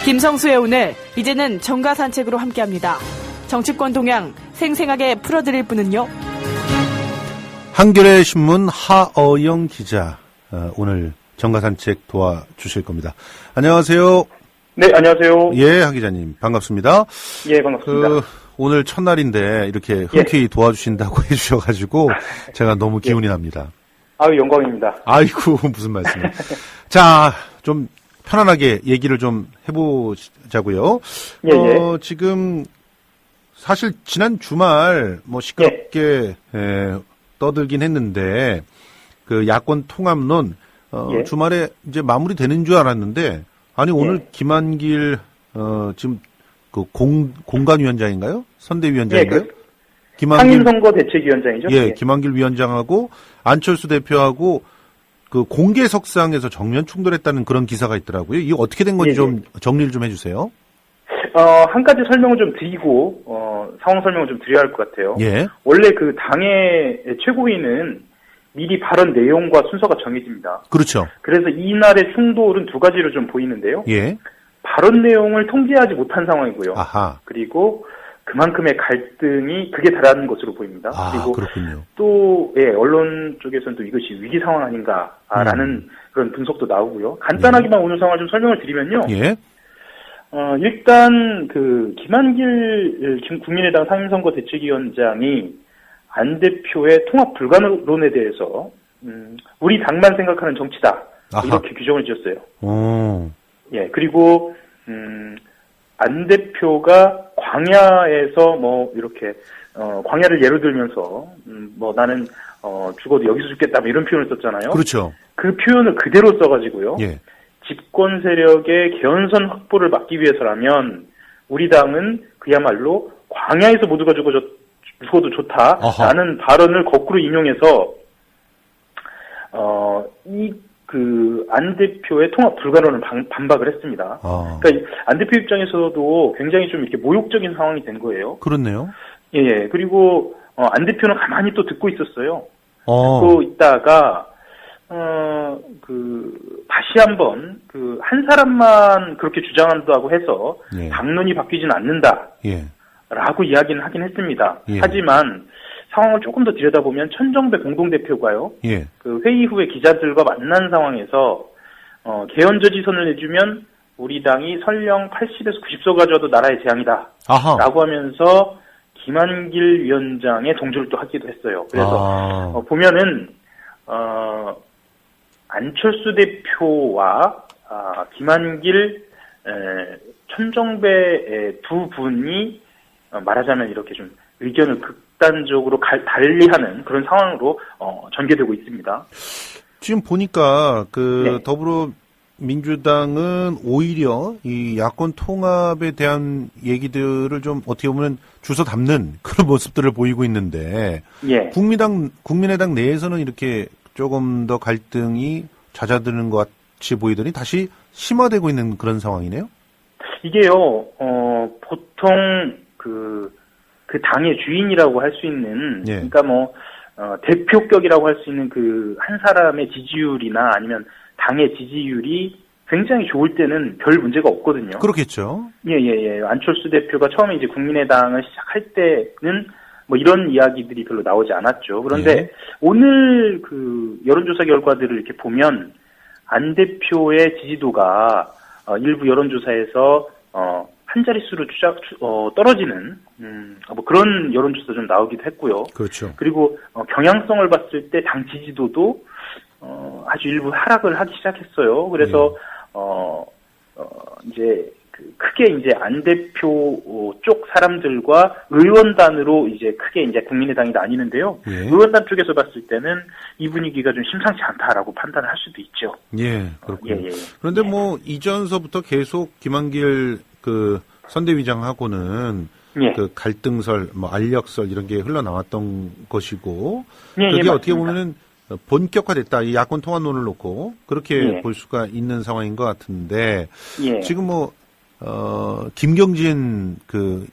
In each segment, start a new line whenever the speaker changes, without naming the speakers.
김성수의 오늘, 이제는 정가 산책으로 함께합니다. 정치권 동향 생생하게 풀어드릴 분은요.
한겨레 신문 하어영 기자, 오늘 정가 산책 도와주실 겁니다. 안녕하세요.
네, 안녕하세요.
예, 하 기자님 반갑습니다.
예, 반갑습니다.
오늘 첫날인데 이렇게 흔쾌히 도와주신다고 해주셔가지고 제가 너무 기운이 납니다.
아유, 영광입니다.
아이고, 무슨 말씀을. 자, 좀 편안하게 얘기를 좀 해보자고요.
예.
지금 사실 지난 주말 뭐 시끄럽게 떠들긴 했는데 그 야권 통합론 주말에 이제 마무리되는 줄 알았는데 아니 오늘 김한길 지금 그 공관위원장인가요? 선대위원장인가요?
상임선거대책위원장이죠?
예, 김한길 위원장하고 안철수 대표하고 그 공개석상에서 정면 충돌했다는 그런 기사가 있더라고요. 이게 어떻게 된 건지 좀 정리를 좀 해주세요.
한 가지 설명을 좀 드리고 상황 설명을 좀 드려야 할 것 같아요.
예.
원래 그 당의 최고위는 미리 발언 내용과 순서가 정해집니다.
그렇죠.
그래서 이날의 충돌은 두 가지로 좀 보이는데요.
예.
발언 내용을 통제하지 못한 상황이고요.
아하.
그리고 그만큼의 갈등이 극에 달하는 것으로 보입니다.
아,
그리고
그렇군요.
또 언론 쪽에서는 또 이것이 위기 상황 아닌가라는 그런 분석도 나오고요. 간단하게만 오늘 상황을 좀 설명을 드리면요.
예.
일단 그 김한길 국민의당 상임선거대책위원장이 안 대표의 통합 불가론에 대해서 우리 당만 생각하는 정치다. 이렇게 규정을 지었어요.
오.
예, 그리고 안 대표가 광야에서 뭐 이렇게 광야를 예로 들면서 뭐 나는 죽어도 여기서 죽겠다 뭐 이런 표현을 썼잖아요.
그렇죠.
그 표현을 그대로 써가지고요.
예.
집권 세력의 개헌선 확보를 막기 위해서라면 우리 당은 그야말로 광야에서 모두가 죽어도 좋다라는 발언을 거꾸로 인용해서 안 대표의 통합 불가론을 반박을 했습니다. 그러니까 안 대표 입장에서도 굉장히 좀 이렇게 모욕적인 상황이 된 거예요.
그렇네요.
예. 그리고 안 대표는 가만히 또 듣고 있었어요. 듣고 있다가 다시 한번 한 사람만 그렇게 주장한다고 해서 당론이 바뀌지는 않는다. 라고 이야기는 하긴 했습니다. 하지만 상황을 조금 더 들여다보면 천정배 공동대표가요. 그 회의 후에 기자들과 만난 상황에서 개헌 저지선을 내주면 우리 당이 설령 80에서 90석 가져와도 나라의 재앙이다. 라고 하면서 김한길 위원장의 동조를 또 하기도 했어요. 그래서 보면은 안철수 대표와 김한길 천정배 두 분이 말하자면 이렇게 좀 의견을 극단적으로 달리하는 그런 상황으로 전개되고 있습니다.
지금 보니까 더불어민주당은 오히려 이 야권 통합에 대한 얘기들을 좀 어떻게 보면 주워 담는 그런 모습들을 보이고 있는데 국민의당 내에서는 이렇게 조금 더 갈등이 잦아드는 것 같이 보이더니 다시 심화되고 있는 그런 상황이네요. 이게요,
보통 그 당의 주인이라고 할 수 있는, 그러니까 대표격이라고 할 수 있는 한 사람의 지지율이나 아니면 당의 지지율이 굉장히 좋을 때는 별 문제가 없거든요.
그렇겠죠.
예. 안철수 대표가 처음에 이제 국민의당을 시작할 때는 이런 이야기들이 별로 나오지 않았죠. 그런데 오늘 여론조사 결과들을 이렇게 보면 안 대표의 지지도가 일부 여론조사에서 한 자릿수로 떨어지는 그런 여론조사 좀 나오기도 했고요.
그렇죠.
그리고 경향성을 봤을 때 당 지지도도 아주 일부 하락을 하기 시작했어요. 그래서 이제 크게 이제 안 대표 쪽 사람들과 의원단으로 이제 크게 이제 국민의당이 나뉘는데요. 의원단 쪽에서 봤을 때는 이 분위기가 좀 심상치 않다라고 판단을 할 수도 있죠.
그렇군요. 그런데 이전서부터 계속 김한길 선대위장하고는 갈등설, 알력설 이런 게 흘러나왔던 것이고 그게 어떻게 보면은 본격화됐다. 이 야권 통합론을 놓고 그렇게 볼 수가 있는 상황인 것 같은데 지금 김경진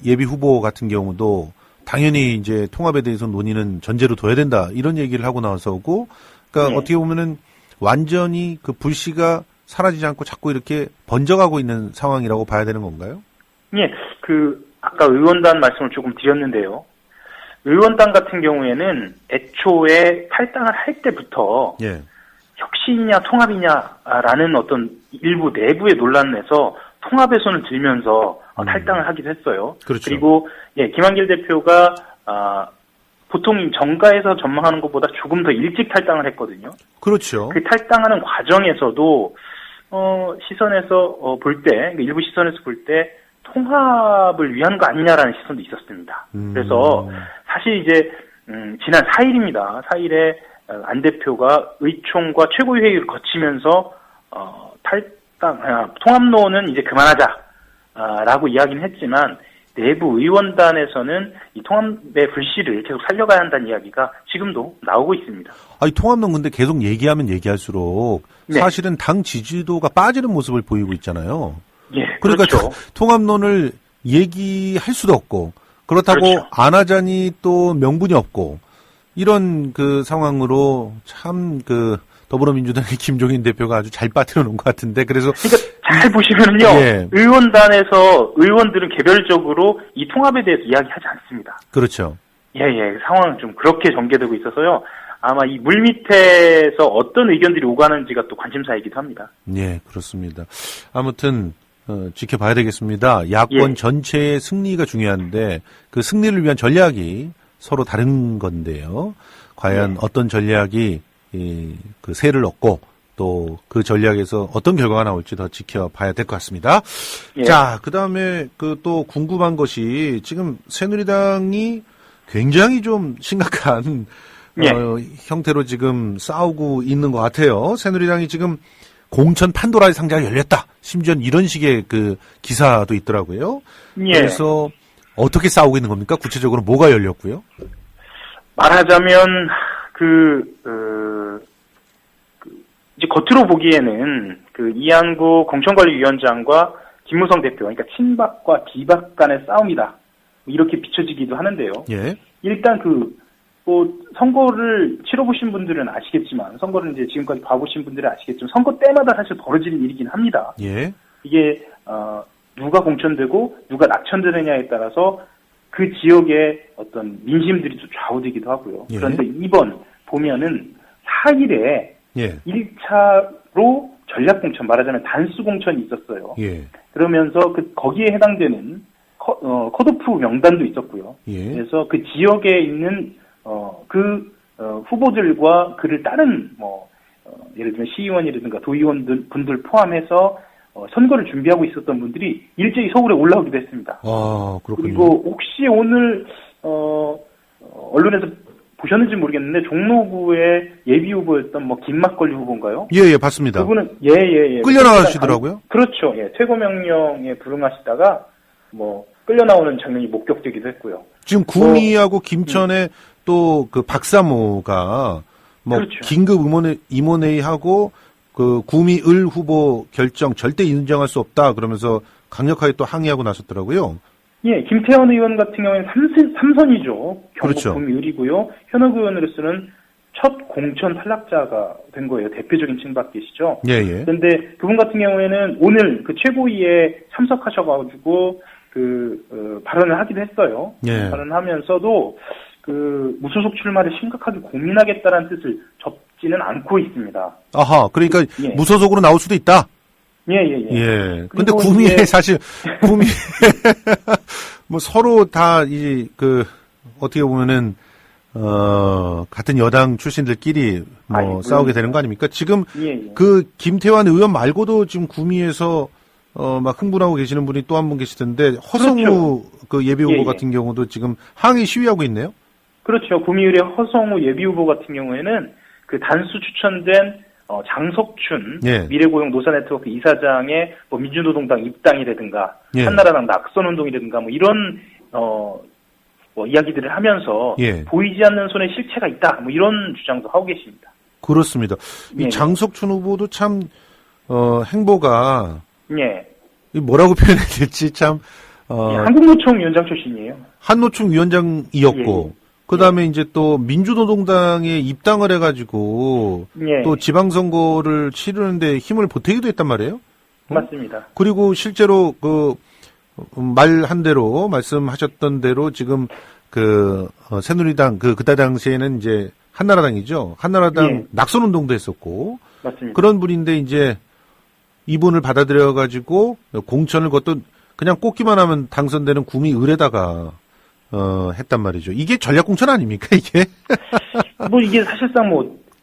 예비 후보 같은 경우도 당연히 이제 통합에 대해서 논의는 전제로 둬야 된다 이런 얘기를 하고 나서고 그러니까 어떻게 보면은 완전히 불씨가 사라지지 않고 자꾸 이렇게 번져가고 있는 상황이라고 봐야 되는 건가요?
예, 아까 의원단 말씀을 조금 드렸는데요. 의원단 같은 경우에는 애초에 탈당을 할 때부터
예.
혁신이냐 통합이냐라는 어떤 일부 내부의 논란에서 통합의 손을 들면서 탈당을 하기도 했어요.
그렇죠.
그리고 김한길 대표가 보통 정가에서 전망하는 것보다 조금 더 일찍 탈당을 했거든요.
그렇죠.
그 탈당하는 과정에서도 시선에서 볼 때, 일부 시선에서 볼 때 통합을 위한 거 아니냐라는 시선도 있었습니다. 그래서 사실 이제 지난 4일입니다. 4일에 안 대표가 의총과 최고위회의를 거치면서 통합론은 이제 그만하자라고 이야기는 했지만 내부 의원단에서는 이 통합의 불씨를 계속 살려가야 한다는 이야기가 지금도 나오고 있습니다.
아니, 통합론 근데 계속 얘기하면 얘기할수록
네.
사실은 당 지지도가 빠지는 모습을 보이고 있잖아요.
예,
그러니까
그렇죠.
통합론을 얘기할 수도 없고 그렇다고
그렇죠.
안 하자니 또 명분이 없고 이런 그 상황으로 참 더불어민주당의 김종인 대표가 아주 잘 빠뜨려 놓은 것 같은데 그래서
그러니까 잘 보시면은요.
예.
의원단에서 의원들은 개별적으로 이 통합에 대해서 이야기하지 않습니다.
그렇죠.
예. 상황은 좀 그렇게 전개되고 있어서요. 아마 이 물밑에서 어떤 의견들이 오가는지가 또 관심사이기도 합니다.
예, 그렇습니다. 아무튼 지켜봐야 되겠습니다. 야권
예.
전체의 승리가 중요한데 그 승리를 위한 전략이 서로 다른 건데요. 과연 어떤 전략이 그 세를 얻고 또 그 전략에서 어떤 결과가 나올지 더 지켜봐야 될 것 같습니다.
예.
자, 그다음에 또 궁금한 것이 지금 새누리당이 굉장히 좀 심각한
예.
형태로 지금 싸우고 있는 것 같아요. 새누리당이 지금 공천 판도라의 상자가 열렸다. 심지어 이런 식의 그 기사도 있더라고요.
예.
그래서 어떻게 싸우고 있는 겁니까? 구체적으로 뭐가 열렸고요?
말하자면 이제 겉으로 보기에는 이한구 공천관리위원장과 김무성 대표, 그러니까 친박과 비박 간의 싸움이다. 이렇게 비춰지기도 하는데요.
예.
일단 선거를 치러보신 분들은 아시겠지만, 선거를 이제 지금까지 봐보신 분들은 아시겠지만, 선거 때마다 사실 벌어지는 일이긴 합니다.
예.
이게, 누가 공천되고, 누가 낙천되느냐에 따라서 그 지역의 어떤 민심들이 좀 좌우되기도 하고요.
예.
그런데 이번 보면은 4일에
예.
1차로 전략공천, 말하자면 단수공천이 있었어요.
예.
그러면서 거기에 해당되는 컷오프 명단도 있었고요.
예.
그래서 그 지역에 있는 후보들과 그를 따른 예를 들면 시의원이라든가 도의원 분들 포함해서 선거를 준비하고 있었던 분들이 일제히 서울에 올라오기도 했습니다.
아, 그렇군요.
그리고 혹시 오늘 언론에서 보셨는지 모르겠는데 종로구의 예비 후보였던 김막걸리 후보인가요?
예, 봤습니다.
그분은 예.
끌려나가시더라고요?
그렇죠. 예. 최고 명령에 불응하시다가 끌려 나오는 장면이 목격되기도 했고요.
지금 구미하고 김천에 또 그 박사모가
그렇죠.
긴급 임원회의하고 구미 을 후보 결정 절대 인정할 수 없다 그러면서 강력하게 또 항의하고 나섰더라고요.
예, 김태원 의원 같은 경우에는 3선이죠. 경북
그렇죠.
구미 을이고요. 현역 의원으로서는 첫 공천 탈락자가 된 거예요. 대표적인 친박계시죠.
예.
그런데 그분 같은 경우에는 오늘 참석하셔가지고 발언을 하기도 했어요.
예.
발언하면서도 무소속 출마를 심각하게 고민하겠다는 뜻을 접지는 않고 있습니다.
아하, 그러니까
예.
무소속으로 나올 수도 있다.
예.
근데 구미에 사실 서로 다 어떻게 보면은 같은 여당 출신들끼리 싸우게 되는 거 아닙니까? 지금 김태환 의원 말고도 지금 구미에서 막 흥분하고 계시는 분이 또 한 분 계시던데 허성우
그렇죠.
예비 후보 같은 경우도 지금 항의 시위하고 있네요.
그렇죠. 구미을의 허성우 예비 후보 같은 경우에는 단수 추천된 장석춘 미래고용 노사네트워크 이사장의 민주노동당 입당이라든가 한나라당 낙선운동이라든가 이런 이야기들을 하면서 보이지 않는 손에 실체가 있다 이런 주장도 하고 계십니다.
그렇습니다. 이 장석춘 후보도 참 행보가 뭐라고 표현해야 될지 참
한국노총 위원장 출신이에요.
한노총 위원장이었고 그 다음에 이제 또 민주노동당에 입당을 해가지고 또 지방선거를 치르는데 힘을 보태기도 했단 말이에요.
맞습니다.
그리고 실제로 말한 대로 말씀하셨던 대로 지금 새누리당 그때 당시에는 이제 한나라당이죠. 한나라당 낙선 운동도 했었고.
맞습니다.
그런 분인데 이제 이분을 받아들여가지고 공천을 그것도 그냥 꽂기만 하면 당선되는 구미 을에다가 했단 말이죠. 이게 전략 공천 아닙니까, 이게?
이게 사실상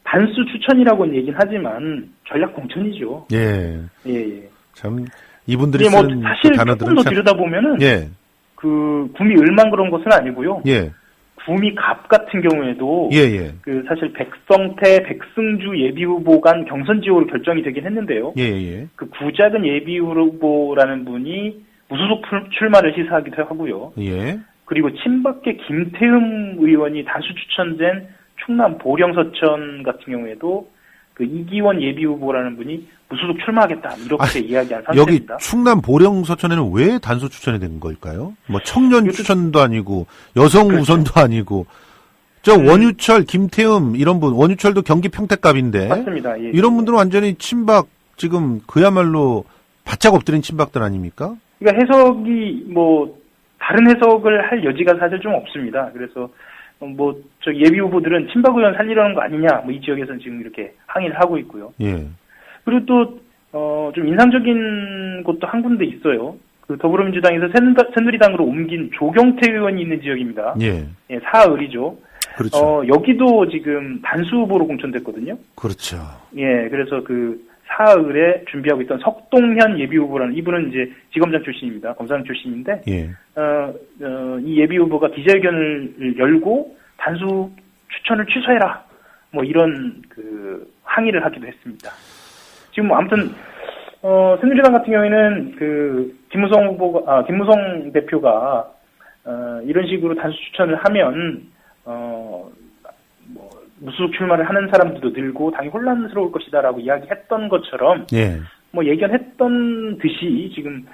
단수 추천이라고는 얘긴 하지만 전략 공천이죠.
예.
예.
참 이분들이 쓰는
사실 조금 더 들여다보면은 구미 을만 그런 것은 아니고요.
예.
구미 갑 같은 경우에도 사실 백성태, 백승주 예비후보 간 경선 지역으로 결정이 되긴 했는데요. 그 구작은 예비후보라는 분이 무소속 출마를 시사하기도 하고요. 그리고 친박계 김태흠 의원이 다수 추천된 충남 보령서천 같은 경우에도 그 이기원 예비후보라는 분이 무소속 출마하겠다 이렇게 이야기한 상태입니다.
여기 충남 보령서천에는 왜 단수 추천이 된 걸까요? 청년 추천도 아니고 여성 우선도 아니고 원유철, 김태흠 이런 분, 원유철도 경기 평택갑인데
맞습니다.
이런 분들은 완전히 친박 지금 그야말로 바짝 엎드린 친박들 아닙니까?
그러니까 해석이 다른 해석을 할 여지가 사실 좀 없습니다. 그래서 예비 후보들은 친박 의원 살리려는 거 아니냐, 이 지역에서는 지금 이렇게 항의를 하고 있고요. 그리고 또, 좀 인상적인 곳도 한 군데 있어요. 더불어민주당에서 새누리당으로 옮긴 조경태 의원이 있는 지역입니다. 사을이죠.
그렇죠.
여기도 지금 단수 후보로 공천됐거든요.
그렇죠.
그래서 사을에 준비하고 있던 석동현 예비후보라는 이분은 이제 지검장 출신입니다. 검사장 출신인데 이 예비후보가 기자회견을 열고 단수 추천을 취소해라 이런 항의를 하기도 했습니다. 지금 아무튼 새누리당 같은 경우에는 김무성 대표가 이런 식으로 단수 추천을 하면 무소속 출마를 하는 사람들도 늘고 당이 혼란스러울 것이다라고 이야기했던 것처럼 예견했던 듯이 지금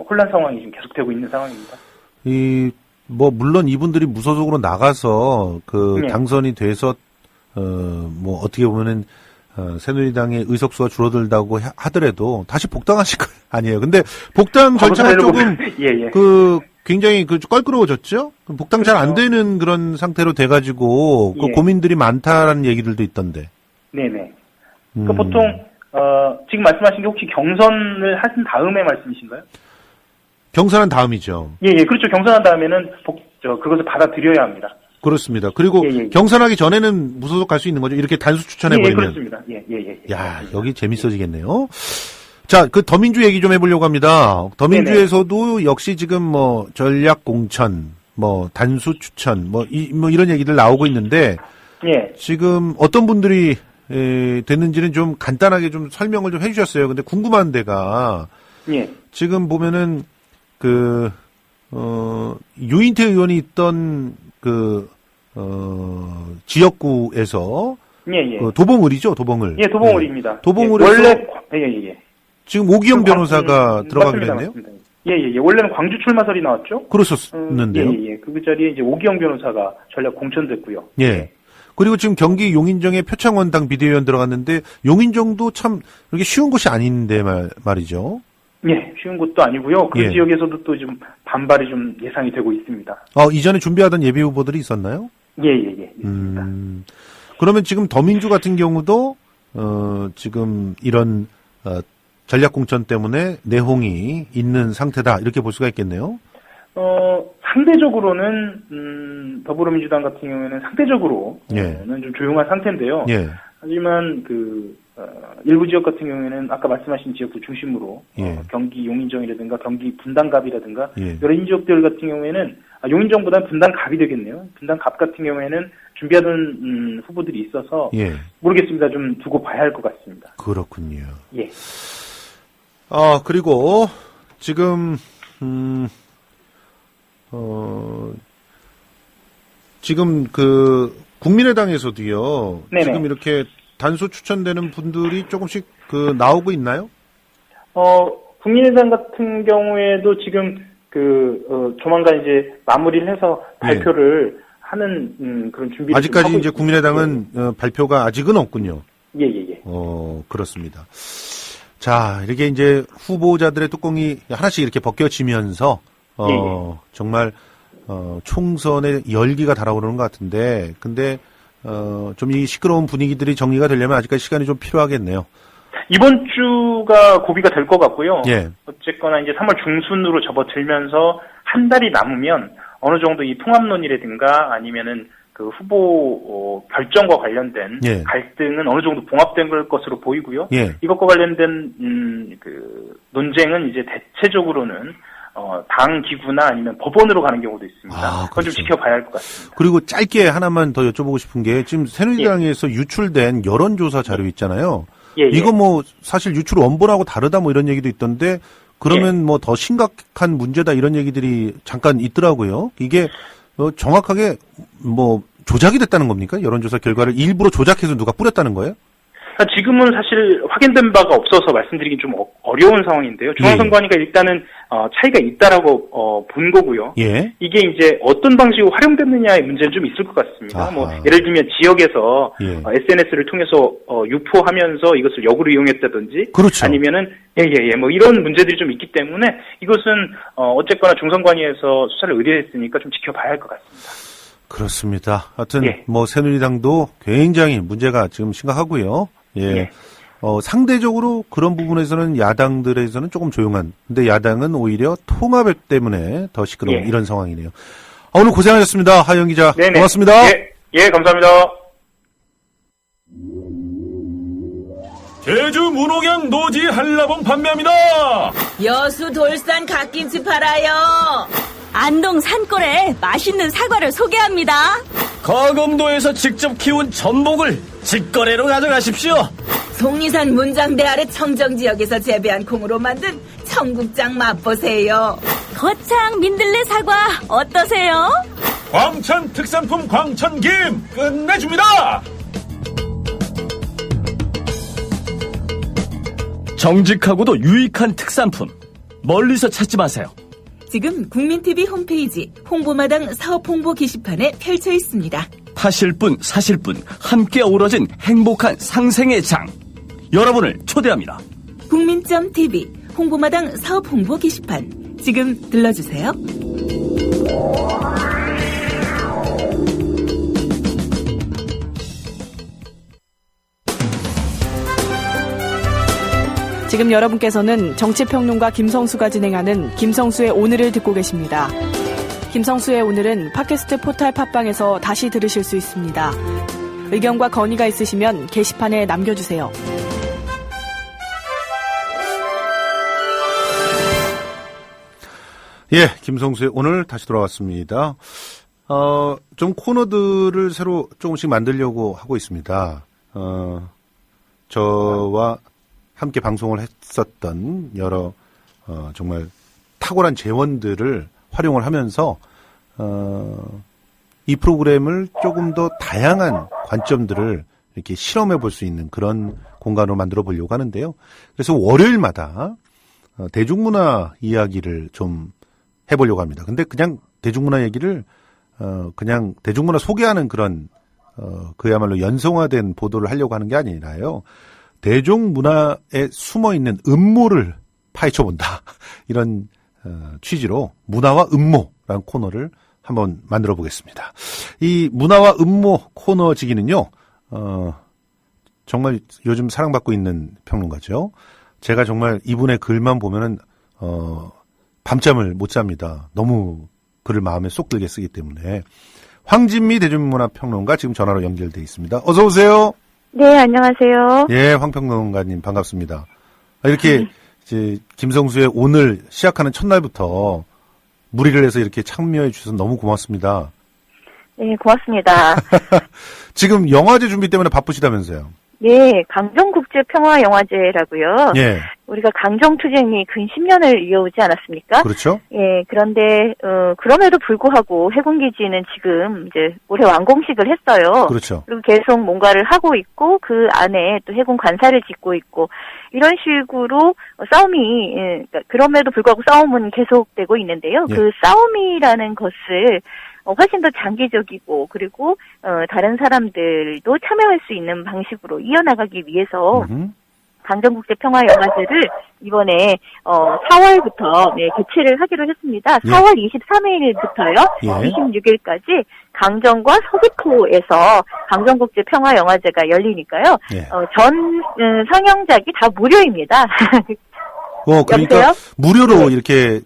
혼란 상황이 지금 계속되고 있는 상황입니다.
물론 이분들이 무소속으로 나가서 당선이 돼서 어떻게 보면은 새누리당의 의석수가 줄어들다고 하더라도 다시 복당하실 거 아니에요. 근데 복당 절차가 조금 굉장히 껄끄러워졌죠? 복당 잘 안 되는 그런 상태로 돼가지고 고민들이 많다라는 얘기들도 있던데.
네네. 보통 지금 말씀하신 게 혹시 경선을 하신 다음에 말씀이신가요?
경선한 다음이죠.
그렇죠. 경선한 다음에는 그것을 받아들여야 합니다.
그렇습니다. 그리고 경선하기 전에는 무소속 갈 수 있는 거죠. 이렇게 단수 추천해버리면.
그렇습니다.
야, 여기 재밌어지겠네요. 자, 더민주 얘기 좀 해보려고 합니다. 더민주에서도 역시 지금 전략 공천, 단수 추천, 이런 얘기들 나오고 있는데. 지금 어떤 분들이, 됐는지는 좀 간단하게 좀 설명을 좀 해주셨어요. 근데 궁금한 데가. 지금 보면은, 유인태 의원이 있던 지역구에서. 도봉을이죠, 도봉을.
도봉을입니다.
도봉을에서. 지금 오기영 변호사가 들어가기로 했네요.
맞습니다. 원래는 광주 출마설이 나왔죠.
그렇었는데요.
그 자리에 이제 오기영 변호사가 전략 공천됐고요.
그리고 지금 경기 용인정에 표창원당 비대위원 들어갔는데 용인정도 참 이렇게 쉬운 곳이 아닌데 말이죠.
쉬운 곳도 아니고요. 그 지역에서도 또 좀 반발이 좀 예상이 되고 있습니다.
이전에 준비하던 예비 후보들이 있었나요?
있습니다.
그러면 지금 더민주 같은 경우도 지금 이런 전략 공천 때문에 내홍이 있는 상태다 이렇게 볼 수가 있겠네요.
상대적으로는 더불어민주당 같은 경우에는 상대적으로는 좀 조용한 상태인데요. 하지만 일부 지역 같은 경우에는 아까 말씀하신 지역들 중심으로 경기 용인정이라든가 경기 분당갑이라든가 이런 지역들 같은 경우에는 용인정보다는 분당갑이 되겠네요. 분당갑 같은 경우에는 준비하던 후보들이 있어서 모르겠습니다. 좀 두고 봐야 할 것 같습니다.
그렇군요. 그리고 지금 지금 국민의당에서도요. 지금 이렇게 단수 추천되는 분들이 조금씩 나오고 있나요?
국민의당 같은 경우에도 지금 조만간 이제 마무리를 해서 발표를 하는 그런 준비를
아직까지 이제 국민의당은 발표가 아직은 없군요.
예.
그렇습니다. 자, 이렇게 이제 후보자들의 뚜껑이 하나씩 이렇게 벗겨지면서 정말 총선의 열기가 달아오르는 것 같은데, 근데 좀 이 시끄러운 분위기들이 정리가 되려면 아직까지 시간이 좀 필요하겠네요.
이번 주가 고비가 될 것 같고요.
예.
어쨌거나 이제 3월 중순으로 접어들면서 한 달이 남으면 어느 정도 이 통합론이라든가 아니면은 그 후보 결정과 관련된
예.
갈등은 어느 정도 봉합된 걸 것으로 보이고요.
예.
이것과 관련된 그 논쟁은 이제 대체적으로는 당 기구나 아니면 법원으로 가는 경우도 있습니다. 그건 좀 지켜봐야 할 것 같습니다.
그리고 짧게 하나만 더 여쭤보고 싶은 게 지금 새누리당에서 유출된 여론조사 자료 있잖아요. 이거 뭐 사실 유출 원본하고 다르다 뭐 이런 얘기도 있던데 그러면 뭐 더 심각한 문제다 이런 얘기들이 잠깐 있더라고요. 이게 정확하게 뭐 조작이 됐다는 겁니까? 여론조사 결과를 일부러 조작해서 누가 뿌렸다는 거예요?
지금은 사실 확인된 바가 없어서 말씀드리긴 좀 어려운 상황인데요. 중앙선관위가 일단은 차이가 있다라고 본 거고요.
예.
이게 이제 어떤 방식으로 활용됐느냐의 문제는 좀 있을 것 같습니다.
아하.
뭐 예를 들면 지역에서 SNS를 통해서 유포하면서 이것을 역으로 이용했다든지,
그렇죠.
아니면은 뭐 이런 문제들이 좀 있기 때문에 이것은 어쨌거나 중선관위에서 수사를 의뢰했으니까 좀 지켜봐야 할 것 같습니다.
그렇습니다. 하여튼 뭐 새누리당도 굉장히 문제가 지금 심각하고요. 상대적으로 그런 부분에서는 야당들에서는 조금 조용한, 근데 야당은 오히려 통합 때문에 더 시끄러운 이런 상황이네요. 오늘 고생하셨습니다. 하영 기자. 네네. 고맙습니다.
예, 감사합니다.
제주 문옥양 노지 한라봉 판매합니다.
여수 돌산 갓김치 팔아요.
안동 산골에 맛있는 사과를 소개합니다.
거금도에서 직접 키운 전복을 직거래로 가져가십시오.
속리산 문장대 아래 청정지역에서 재배한 콩으로 만든 청국장 맛보세요.
거창 민들레 사과 어떠세요?
광천 특산품 광천김 끝내줍니다. 정직하고도 유익한 특산품 멀리서 찾지 마세요.
지금 국민TV 홈페이지 홍보마당 사업홍보 게시판에 펼쳐 있습니다.
파실 분 사실 분 함께 어우러진 행복한 상생의 장, 여러분을 초대합니다.
국민.tv 홍보마당 사업홍보 게시판 지금 들러주세요.
지금 여러분께서는 정치평론가 김성수가 진행하는 김성수의 오늘을 듣고 계십니다. 김성수의 오늘은 팟캐스트 포탈 팟빵에서 다시 들으실 수 있습니다. 의견과 건의가 있으시면 게시판에 남겨주세요.
김성수의 오늘 다시 돌아왔습니다. 좀 코너들을 새로 조금씩 만들려고 하고 있습니다. 저와 함께 방송을 했었던 여러 정말 탁월한 재원들을 활용을 하면서 이 프로그램을 조금 더 다양한 관점들을 이렇게 실험해 볼 수 있는 그런 공간으로 만들어 보려고 하는데요. 그래서 월요일마다 대중문화 이야기를 좀 해보려고 합니다. 근데 그냥 대중문화 얘기를 그냥 대중문화 소개하는 그런 그야말로 연성화된 보도를 하려고 하는 게 아니라요. 대중문화에 숨어있는 음모를 파헤쳐본다. 이런 취지로 문화와 음모라는 코너를 한번 만들어 보겠습니다. 이 문화와 음모 코너지기는요. 정말 요즘 사랑받고 있는 평론가죠. 제가 정말 이분의 글만 보면은 밤잠을 못 잡니다. 너무 글을 마음에 쏙 들게 쓰기 때문에. 황진미 대중문화 평론가 지금 전화로 연결돼 있습니다. 어서 오세요.
네, 안녕하세요.
황 평론가님 반갑습니다. 이렇게 이제 김성수의 오늘 시작하는 첫날부터 무리를 해서 이렇게 참여해 주셔서 너무 고맙습니다.
네, 고맙습니다.
지금 영화제 준비 때문에 바쁘시다면서요?
네, 강정국제평화영화제라고요.
예.
우리가 강정투쟁이 근 10년을 이어오지 않았습니까?
그렇죠.
예, 그런데 그럼에도 불구하고 해군기지는 지금 이제 올해 완공식을 했어요.
그렇죠.
그리고 계속 뭔가를 하고 있고 그 안에 또 해군 관사를 짓고 있고 이런 식으로 싸움이 그럼에도 불구하고 싸움은 계속되고 있는데요. 그 싸움이라는 것을 훨씬 더 장기적이고 그리고 다른 사람들도 참여할 수 있는 방식으로 이어나가기 위해서 강정국제평화영화제를 이번에 4월부터 개최를 하기로 했습니다. 4월 23일부터요. 예. 26일까지 강정과 서귀포에서 강정국제평화영화제가 열리니까요. 예. 전 상영작이 다 무료입니다.
그러니까 여보세요? 무료로 이렇게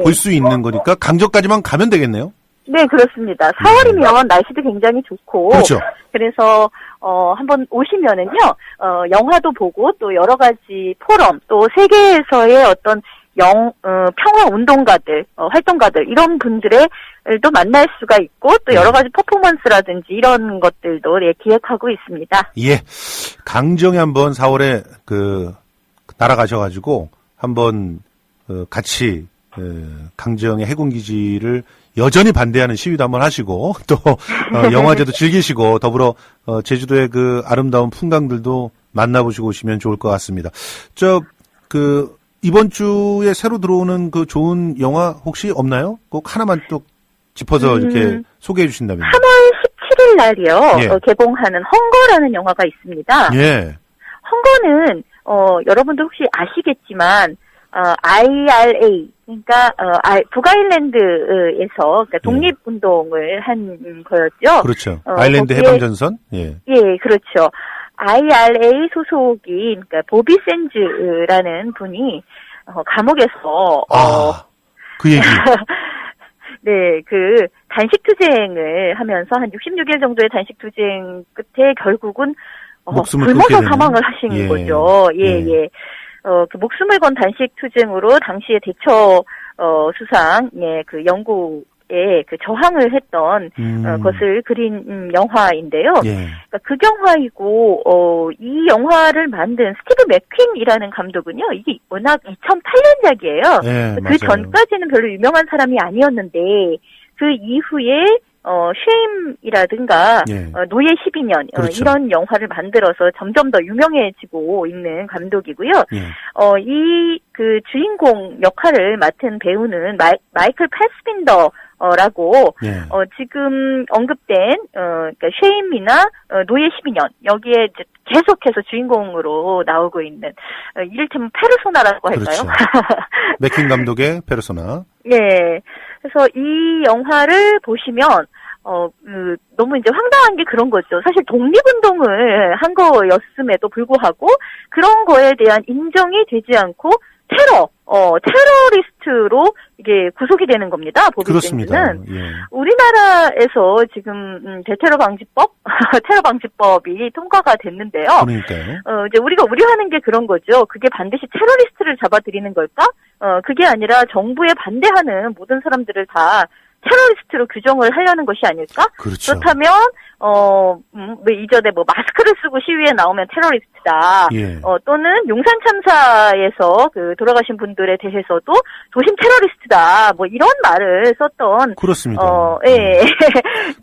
볼 수 있는 거니까 강정까지만 가면 되겠네요.
네, 그렇습니다. 4월이면 날씨도 굉장히 좋고.
그렇죠.
그래서, 한번 오시면은요, 영화도 보고 또 여러 가지 포럼, 또 세계에서의 어떤 평화 운동가들, 활동가들, 이런 분들도 만날 수가 있고, 또 여러 가지 퍼포먼스라든지 이런 것들도 기획하고 있습니다.
예. 강정에 한번 4월에 날아가셔가지고, 한번, 같이, 강정의 해군기지를 여전히 반대하는 시위도 한번 하시고 또 영화제도 즐기시고 더불어 제주도의 그 아름다운 풍광들도 만나보시고 오시면 좋을 것 같습니다. 이번 주에 새로 들어오는 그 좋은 영화 혹시 없나요? 꼭 하나만 또 짚어서 이렇게 소개해 주신다면.
3월 17일 날이요. 개봉하는 헝거라는 영화가 있습니다.
예.
헝거는 여러분도 혹시 아시겠지만 IRA, 그러니까, 북아일랜드에서, 그러니까 독립운동을 한 거였죠.
그렇죠. 아일랜드 해방전선? 예.
예, 그렇죠. IRA 소속인, 그러니까, 보비 샌즈라는 분이, 감옥에서,
그 얘기.
네, 단식투쟁을 하면서 한 66일 정도의 단식투쟁 끝에 결국은, 굶어서 사망을 하신 거죠. 예. 목숨을 건 단식 투쟁으로 당시의 대처, 수상, 영국에 저항을 했던, 것을 그린, 영화인데요. 예. 그러니까 극영화이고, 이 영화를 만든 스티브 맥퀸이라는 감독은요, 이게 워낙 2008년작이에요.
예,
그 전까지는 별로 유명한 사람이 아니었는데, 그 이후에, 쉐임이라든가, 노예 12년, 그렇죠. 이런 영화를 만들어서 점점 더 유명해지고 있는 감독이고요. 이 주인공 역할을 맡은 배우는 마이클 패스빈더라고, 지금 언급된, 그러니까 쉐임이나, 노예 12년, 여기에 이제 계속해서 주인공으로 나오고 있는, 이를테면 페르소나라고 할까요?
그렇죠. 맥퀸 감독의 페르소나.
네. 그래서 이 영화를 보시면, 너무 이제 황당한 게 그런 거죠. 사실 독립운동을 한 거였음에도 불구하고, 그런 거에 대한 인정이 되지 않고, 테러리스트로 이게 구속이 되는 겁니다. 보비 샌즈는.
예.
우리나라에서 지금 대테러 방지법, 테러 방지법이 통과가 됐는데요.
그러니까요.
이제 우리가 우려하는 게 그런 거죠. 그게 반드시 테러리스트를 잡아들이는 걸까? 그게 아니라 정부에 반대하는 모든 사람들을 다 테러리스트로 규정을 하려는 것이 아닐까?
그렇죠.
그렇다면, 이전에 마스크를 쓰고 시위에 나오면 테러리스트다.
예.
또는 용산 참사에서 돌아가신 분들에 대해서도 도심 테러리스트다. 이런 말을 썼던.
그렇습니다.
예.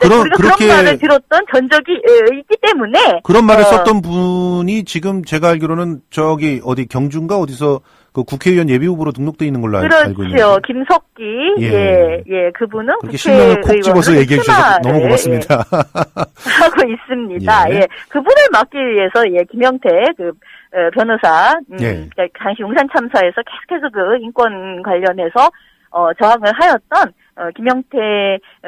우리가 그런 말을 들었던 전적이 있기 때문에.
그런 말을 썼던 분이 지금 제가 알기로는 어디 경주인가 어디서 그 국회의원 예비후보로 등록돼 있는 걸로 알고 있는데.
그렇죠. 김석기. 예. 그분은
그렇게 실명을 콕 집어서 얘기해 주셔서 너무 고맙습니다.
하고 있습니다. 예. 그분을 막기 위해서 김영태 변호사, 그러니까 당시 용산 참사에서 계속해서 인권 관련해서 저항을 하였던 김영태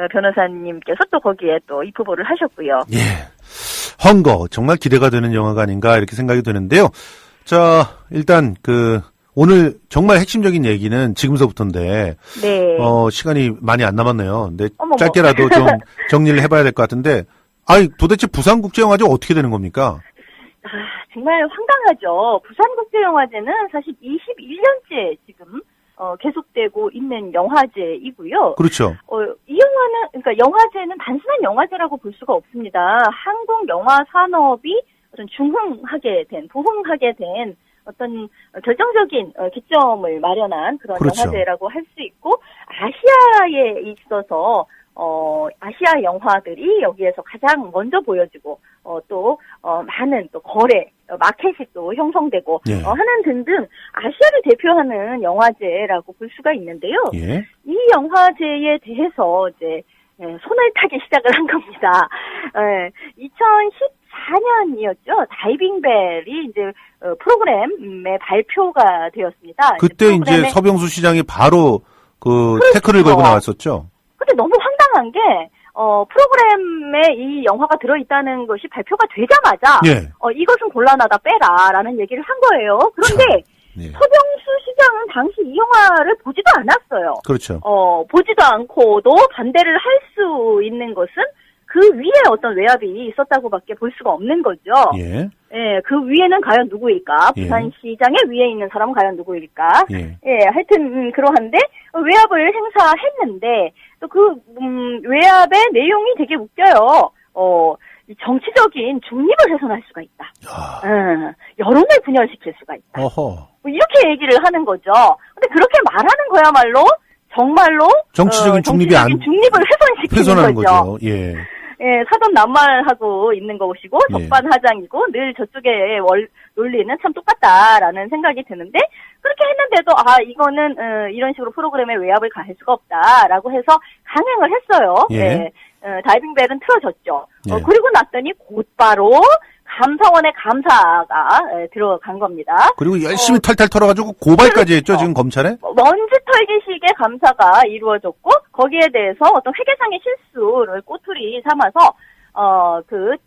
변호사님께서 또 거기에 또 입후보를 하셨고요.
예. 헝거 정말 기대가 되는 영화가 아닌가 이렇게 생각이 드는데요. 자, 일단 오늘 정말 핵심적인 얘기는 지금서부터인데,
네.
시간이 많이 안 남았네요. 근데 짧게라도 좀 정리를 해봐야 될 것 같은데, 도대체 부산국제영화제 어떻게 되는 겁니까?
정말 황당하죠. 부산국제영화제는 사실 21년째 지금 계속되고 있는 영화제이고요.
그렇죠.
이 영화는, 그러니까 영화제는 단순한 영화제라고 볼 수가 없습니다. 한국 영화 산업이 어떤 부흥하게 된 어떤 결정적인 기점을 마련한 그런
그렇죠.
영화제라고 할 수 있고, 아시아에 있어서 아시아 영화들이 여기에서 가장 먼저 보여지고, 많은 또 거래, 마켓이 또 형성되고, 하는 등등 아시아를 대표하는 영화제라고 볼 수가 있는데요.
예.
이 영화제에 대해서 이제, 손을 타기 시작을 한 겁니다. 2014년이었죠. 다이빙벨이 이제 프로그램에 발표가 되었습니다.
그때 이제 서병수 시장이 바로 그렇죠. 태클을 걸고 나왔었죠.
근데 너무 황당한 게 프로그램에 이 영화가 들어있다는 것이 발표가 되자마자
예.
이것은 곤란하다 빼라라는 얘기를 한 거예요. 그런데 예. 서병수 시장은 당시 이 영화를 보지도 않았어요.
그렇죠.
보지도 않고도 반대를 할 수 있는 것은 그 위에 어떤 외압이 있었다고밖에 볼 수가 없는 거죠.
예.
예, 그 위에는 과연 누구일까?
예.
부산시장의 위에 있는 사람은 과연 누구일까?
예.
하여튼 그러한데 외압을 행사했는데 또 그 외압의 내용이 되게 웃겨요. 정치적인 중립을 훼손할 수가 있다. 여론을 분열시킬 수가 있다.
어허.
이렇게 얘기를 하는 거죠. 근데 그렇게 말하는 거야말로 정말로
정치적인 중립을
훼손시키는 거죠.
예.
예, 사돈 낱말하고 있는 것이고 적반하장이고 늘 저쪽의 논리는 참 똑같다라는 생각이 드는데 그렇게 했는데도 이거는 이런 식으로 프로그램에 외압을 가할 수가 없다라고 해서 강행을 했어요.
예.
다이빙벨은 틀어졌죠.
예.
그리고 났더니 곧바로 감사원의 감사가 들어간 겁니다.
그리고 열심히 탈탈 털어가지고 고발까지 했죠, 지금 검찰에?
먼지 털기식의 감사가 이루어졌고, 거기에 대해서 어떤 회계상의 실수를 꼬투리 삼아서,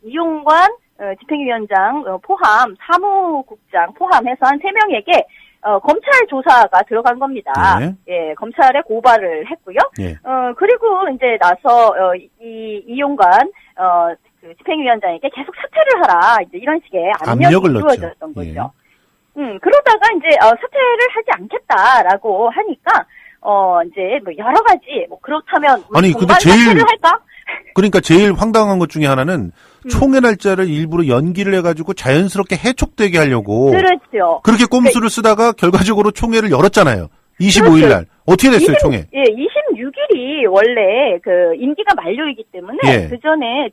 이용관 집행위원장 포함, 사무국장 포함해서 한 3명에게, 검찰 조사가 들어간 겁니다. 예, 검찰에 고발을 했고요.
예.
그리고 이제 나서, 이용관, 집행위원장에게 계속 사퇴를 하라. 이제 이런 식의 압력이 이루어졌던 거죠.
예.
그러다가 이제, 사퇴를 하지 않겠다라고 하니까, 이제 뭐 여러 가지, 그렇다면,
아니, 근데
사퇴를 할까?
그러니까 제일 황당한 것 중에 하나는 총회 날짜를 일부러 연기를 해가지고 자연스럽게 해촉되게 하려고.
그렇죠.
그렇게 꼼수를 쓰다가 결과적으로 총회를 열었잖아요. 25일 날. 어떻게 됐어요, 총회?
예, 26일이 원래 임기가 만료이기 때문에
예.
그 전에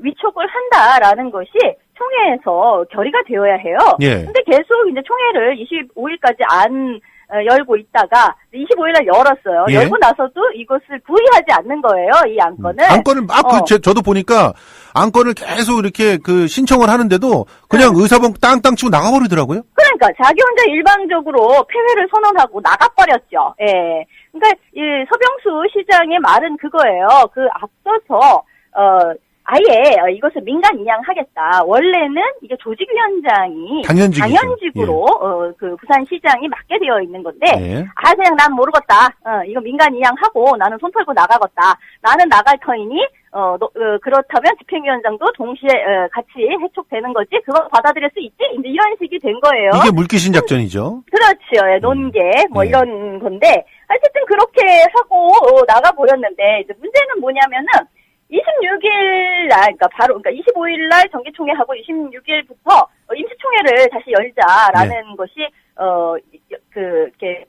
위촉을 한다라는 것이 총회에서 결의가 되어야 해요.
예.
근데 계속 이제 총회를 25일까지 안 열고 있다가 25일날 열었어요.
예.
열고 나서도 이것을 부의하지 않는 거예요. 이 안건을.
안건을 막 저도 보니까 안건을 계속 이렇게 신청을 하는데도 그냥 의사봉 땅땅 치고 나가버리더라고요.
그러니까 자기 혼자 일방적으로 폐회를 선언하고 나가버렸죠. 예. 그러니까 이 서병수 시장의 말은 그거예요. 앞서서 아예 이것을 민간 이양하겠다. 원래는 이게 조직위원장이 당연직으로 예. 부산시장이 맡게 되어 있는 건데
예.
그냥 난 모르겠다. 이거 민간 이양하고 나는 손 털고 나가겠다. 나는 나갈 터이니 그렇다면 집행위원장도 동시에 같이 해촉되는 거지. 그거 받아들일 수 있지? 이제 이런 식이 된 거예요.
이게 물귀신 작전이죠.
그렇죠. 예, 논계 이런 건데 어쨌든 그렇게 하고 나가버렸는데 이제 문제는 뭐냐면은 26일 날, 그러니까 25일 날 정기총회하고 26일부터 임시총회를 다시 열자라는 것이, 이렇게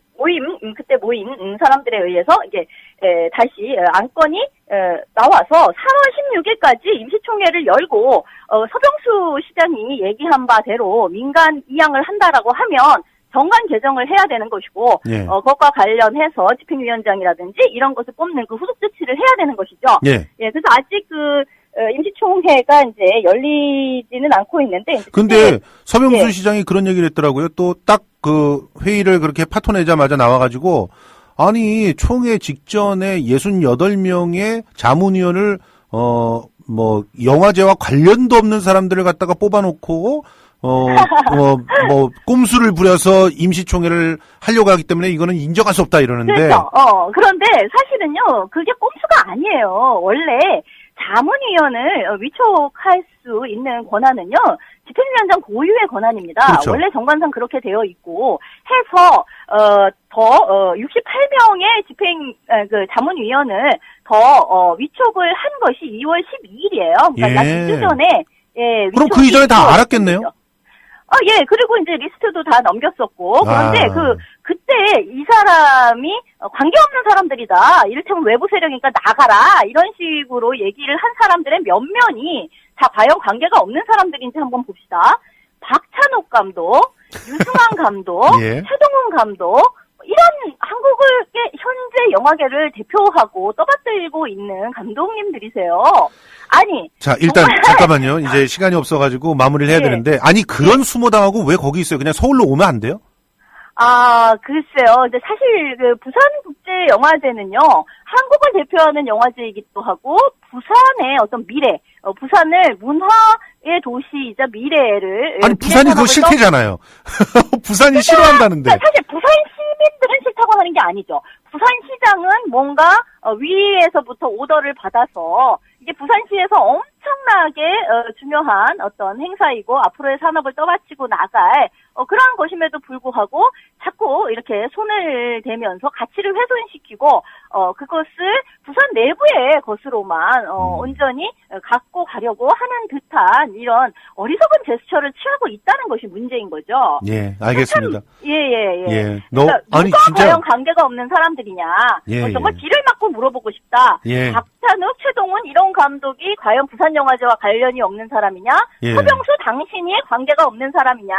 그때 모인 사람들에 의해서 이게, 다시 안건이, 나와서 3월 16일까지 임시총회를 열고, 서병수 시장이 얘기한 바대로 민간 이양을 한다라고 하면, 정관 개정을 해야 되는 것이고,
예.
그것과 관련해서 집행위원장이라든지 이런 것을 뽑는 후속 조치를 해야 되는 것이죠.
예.
예, 그래서 아직 임시총회가 이제 열리지는 않고 있는데.
근데 서병수 시장이 그런 얘기를 했더라고요. 또 딱 회의를 그렇게 파토내자마자 나와가지고, 아니, 총회 직전에 68명의 자문위원을, 영화제와 관련도 없는 사람들을 갖다가 뽑아놓고, 꼼수를 부려서 임시총회를 하려고 하기 때문에 이거는 인정할 수 없다 이러는데.
그렇죠. 그런데 사실은요, 그게 꼼수가 아니에요. 원래 자문위원을 위촉할 수 있는 권한은요, 집행위원장 고유의 권한입니다.
그렇죠.
원래 정관상 그렇게 되어 있고, 해서, 68명의 자문위원을 위촉을 한 것이 2월 12일이에요. 그러니까 약 2주 전에, 예.
그럼 그 이전에 다 알았겠네요?
예, 그리고 이제 리스트도 다 넘겼었고, 그런데 그때 이 사람이 관계없는 사람들이다. 이를테면 외부 세력이니까 나가라. 이런 식으로 얘기를 한 사람들의 면면이 다 과연 관계가 없는 사람들인지 한번 봅시다. 박찬욱 감독, 유승환 감독,
예.
최동훈 감독, 이런 한국의 현재 영화계를 대표하고 떠받들고 있는 감독님들이세요. 아니.
자, 일단, 잠깐만요. 이제 시간이 없어가지고 마무리를 해야 되는데, 아니, 그런 수모당하고 왜 거기 있어요? 그냥 서울로 오면 안 돼요?
글쎄요. 근데 사실 그 부산국제영화제는요, 한국을 대표하는 영화제이기도 하고, 부산의 어떤 미래, 부산을 문화의 도시이자 미래를.
아니, 부산이 그거 싫대잖아요. 부산이 싫어한다는데.
사실 부산 시민들은 싫다고 하는 게 아니죠. 부산시장은 뭔가 위에서부터 오더를 받아서 이게 부산시에서 엄청나게 중요한 어떤 행사이고 앞으로의 산업을 떠받치고 나갈 그러한 것임에도 불구하고 자꾸 이렇게 손을 대면서 가치를 훼손시키고 그것을 부산 내부의 것으로만 온전히 갖고 가려고 하는 듯한 이런 어리석은 제스처를 취하고 있다는 것이 문제인 거죠.
예, 알겠습니다.
예.
그러니까
아니
진짜
과연 관계가 없는 사람들이냐? 정말 뒤를 맞고 물어보고 싶다. 박찬욱, 최동훈 이런 감독이 과연 부산영화제와 관련이 없는 사람이냐? 서병수 당신이 관계가 없는 사람이냐?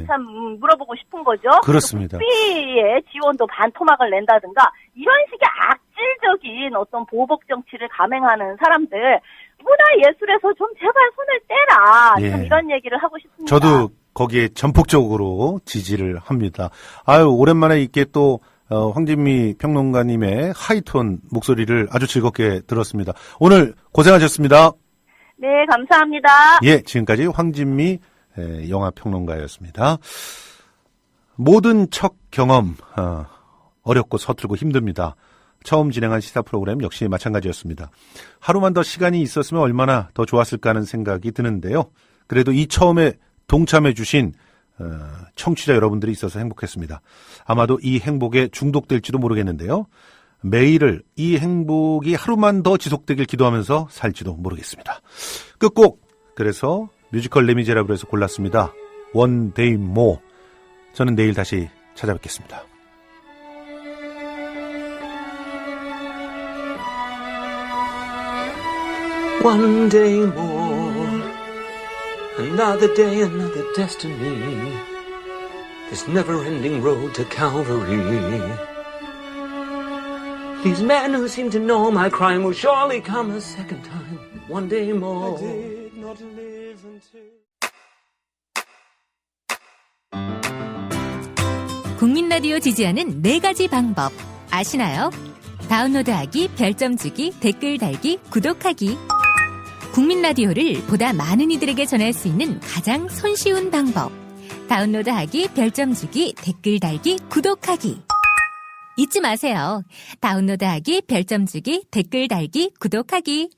참 물어보고 싶은 거죠.
그렇습니다.
국비의 지원도 반토막을 낸다든가 이런 식의 악질적인 어떤 보복 정치를 감행하는 사람들 문화예술에서 좀 제발 손을 떼라. 좀 이런 얘기를 하고 싶습니다.
저도 거기에 전폭적으로 지지를 합니다. 아유, 오랜만에 이렇게 또 황진미 평론가님의 하이톤 목소리를 아주 즐겁게 들었습니다. 오늘 고생하셨습니다.
네, 감사합니다.
예, 지금까지 황진미 영화평론가였습니다. 모든 첫 경험 어렵고 서툴고 힘듭니다. 처음 진행한 시사 프로그램 역시 마찬가지였습니다. 하루만 더 시간이 있었으면 얼마나 더 좋았을까 하는 생각이 드는데요. 그래도 이 처음에 동참해 주신 청취자 여러분들이 있어서 행복했습니다. 아마도 이 행복에 중독될지도 모르겠는데요. 매일을 이 행복이 하루만 더 지속되길 기도하면서 살지도 모르겠습니다. 끝곡 그래서 뮤지컬 레미제라블에서 골랐습니다. One Day More. 저는 내일 다시 찾아뵙겠습니다.
One day more, another day, another destiny, this never-ending road to Calvary. These men who seem to know my crime will surely come a second time. One day more. I did not live until...
국민 라디오 지지하는 4가지 방법 아시나요? 다운로드하기, 별점 주기, 댓글 달기, 구독하기. 국민 라디오를 보다 많은 이들에게 전할 수 있는 가장 손쉬운 방법. 다운로드하기, 별점 주기, 댓글 달기, 구독하기. 잊지 마세요. 다운로드하기, 별점 주기, 댓글 달기, 구독하기.